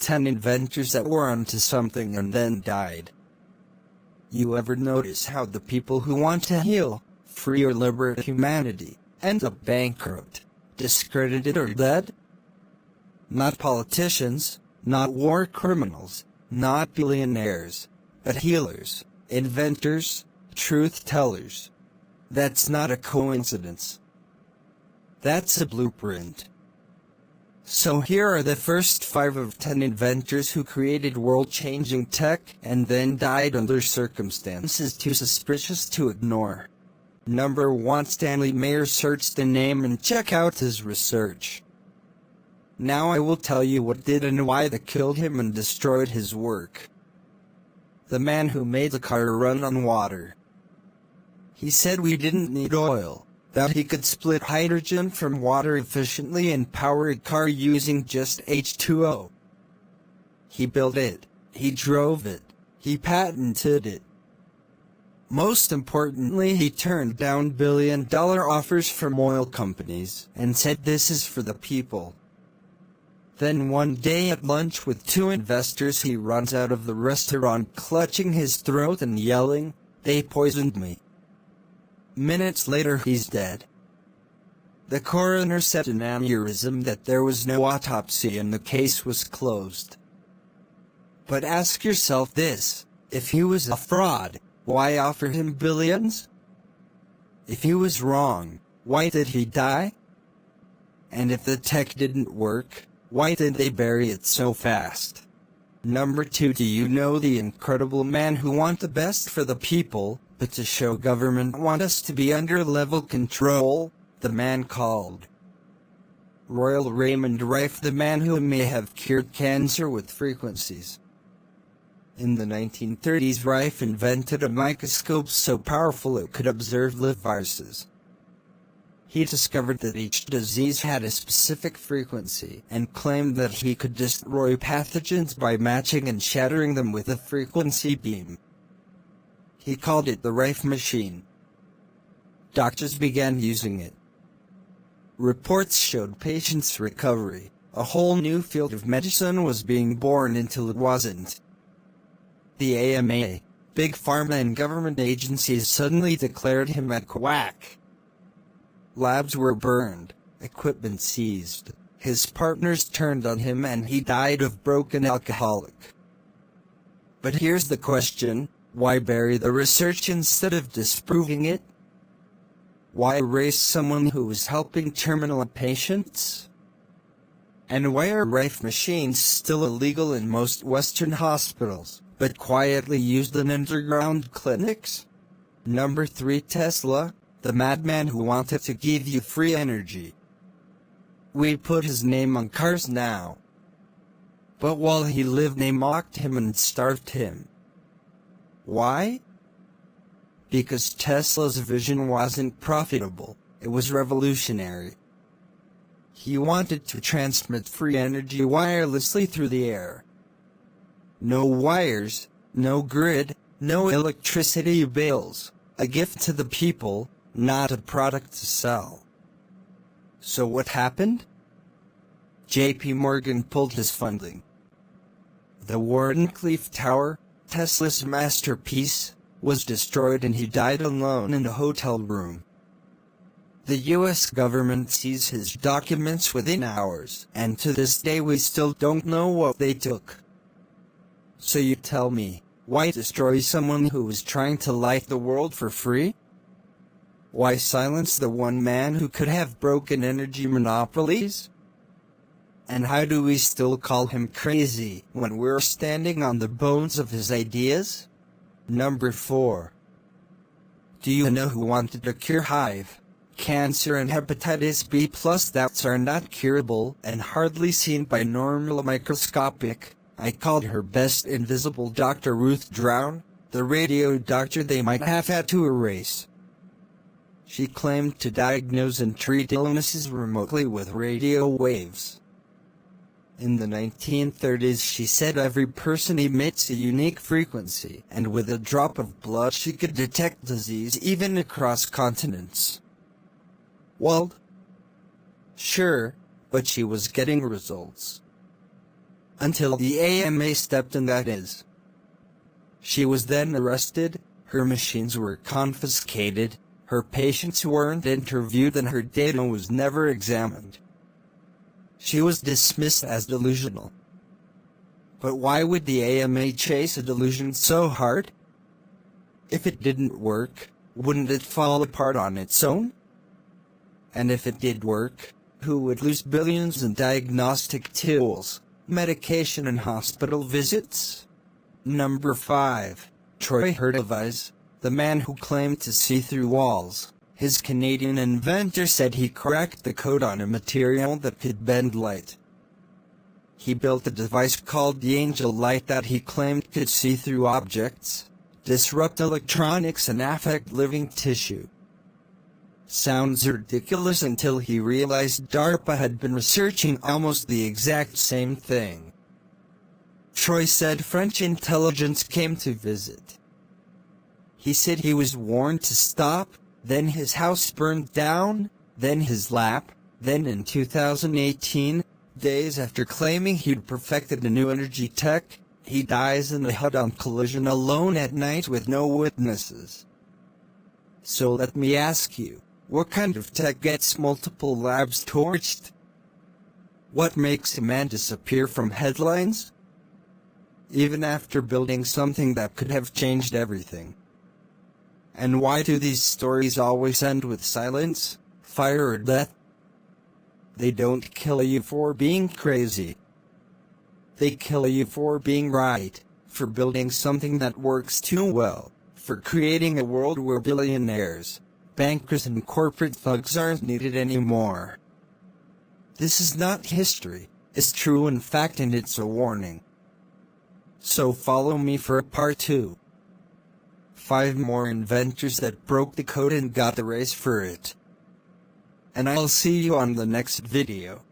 10 inventors that were onto something and then died. You ever notice how the people who want to heal, free or liberate humanity, end up bankrupt, discredited or dead? Not politicians, not war criminals, not billionaires, but healers, inventors, truth-tellers. That's not a coincidence. That's a blueprint. So here are the first 5 of 10 inventors who created world-changing tech and then died under circumstances too suspicious to ignore. Number 1. Stanley Mayer. Search the name and check out his research. Now I will tell you what did and why that killed him and destroyed his work. The man who made the car run on water. He said we didn't need oil, that he could split hydrogen from water efficiently and power a car using just H2O. He built it, he drove it, he patented it. Most importantly, he turned down billion-dollar offers from oil companies and said this is for the people. Then one day at lunch with 2 investors he runs out of the restaurant clutching his throat and yelling, "They poisoned me." Minutes later he's dead. The coroner said an aneurysm, that there was no autopsy and the case was closed. But ask yourself this, if he was a fraud, why offer him billions? If he was wrong, why did he die? And if the tech didn't work, why did they bury it so fast? Number 2. Do you know the incredible man who want the best for the people, but to show government want us to be under level control? The man called Royal Raymond Rife, the man who may have cured cancer with frequencies. In the 1930s, Rife invented a microscope so powerful it could observe live viruses. He discovered that each disease had a specific frequency and claimed that he could destroy pathogens by matching and shattering them with a frequency beam. He called it the Rife machine. Doctors began using it. Reports showed patients' recovery. A whole new field of medicine was being born until it wasn't. The AMA, big pharma and government agencies suddenly declared him a quack. Labs were burned, equipment seized, his partners turned on him and he died of broken alcoholic. But here's the question, why bury the research instead of disproving it? Why erase someone who was helping terminal patients? And why are Rife machines still illegal in most Western hospitals, but quietly used in underground clinics? Number 3. Tesla, the madman who wanted to give you free energy. We put his name on cars now. But while he lived they mocked him and starved him. Why? Because Tesla's vision wasn't profitable, it was revolutionary. He wanted to transmit free energy wirelessly through the air. No wires, no grid, no electricity bills, a gift to the people, not a product to sell. So what happened? JP Morgan pulled his funding. The Wardenclyffe Tower, Tesla's masterpiece, was destroyed and he died alone in a hotel room. The US government seized his documents within hours, and to this day we still don't know what they took. So you tell me, why destroy someone who was trying to light the world for free? Why silence the one man who could have broken energy monopolies? And how do we still call him crazy when we're standing on the bones of his ideas? Number 4. Do you know who wanted to cure HIV, cancer and hepatitis B+ that are not curable and hardly seen by normal microscopic? I called her best invisible Dr. Ruth Drown, the radio doctor they might have had to erase. She claimed to diagnose and treat illnesses remotely with radio waves. In the 1930s she said every person emits a unique frequency, and with a drop of blood she could detect disease even across continents. Well, sure, but she was getting results. until the AMA stepped in, that is. She was then arrested, her machines were confiscated, her patients weren't interviewed, and her data was never examined. She was dismissed as delusional. But why would the AMA chase a delusion so hard? If it didn't work, wouldn't it fall apart on its own? And if it did work, who would lose billions in diagnostic tools, medication, and hospital visits? Number 5. Troy Hurtubise, the man who claimed to see through walls. His Canadian inventor said he cracked the code on a material that could bend light. He built a device called the Angel Light that he claimed could see through objects, disrupt electronics, and affect living tissue. Sounds ridiculous until he realized DARPA had been researching almost the exact same thing. Troy said French intelligence came to visit. He said he was warned to stop, then his house burned down, then his lab, then in 2018, days after claiming he'd perfected a new energy tech, he dies in a head-on collision alone at night with no witnesses. So let me ask you, what kind of tech gets multiple labs torched? What makes a man disappear from headlines? Even after building something that could have changed everything. And why do these stories always end with silence, fire, or death? They don't kill you for being crazy. They kill you for being right, for building something that works too well, for creating a world where billionaires, bankers, and corporate thugs aren't needed anymore. This is not history, it's true in fact, and it's a warning. So follow me for a part 2. 5 more inventors that broke the code and got the race for it. And I'll see you on the next video.